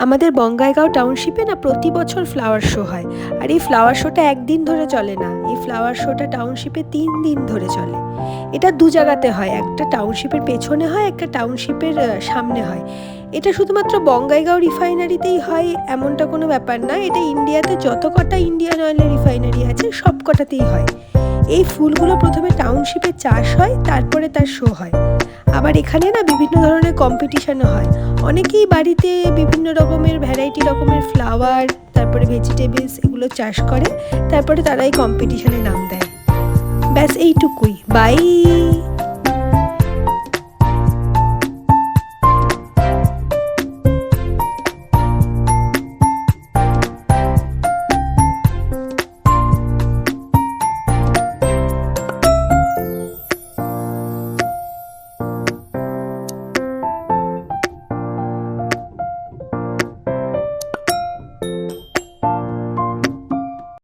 আমাদের বঙ্গাইগাঁও টাউনশিপে না প্রতি বছর ফ্লাওয়ার শো হয়। আর এই ফ্লাওয়ার শোটা একদিন ধরে চলে না, এই ফ্লাওয়ার শোটা টাউনশিপে 3 দিন ধরে চলে। এটা দু জায়গাতে হয়, একটা টাউনশিপের পেছনে হয়, একটা টাউনশিপের সামনে হয়। এটা শুধুমাত্র বঙ্গাইগাঁও রিফাইনারিতেই হয় এমনটা কোনো ব্যাপার না, এটা ইন্ডিয়াতে যত কটা ইন্ডিয়ান অয়েলের রিফাইনারি আছে সব কটাতেই হয়। এই ফুলগুলো প্রথমে টাউনশিপে চাষ হয়, তারপরে তার শো হয়। আবার এখানে না বিভিন্ন ধরনের কম্পিটিশানও হয়। অনেকেই বাড়িতে বিভিন্ন রকমের ভ্যারাইটি রকমের ফ্লাওয়ার, তারপরে ভেজিটেবলস এগুলো চাষ করে, তারপরে তারা এই কম্পিটিশানে নাম দেয়। ব্যাস এইটুকুই। বাই।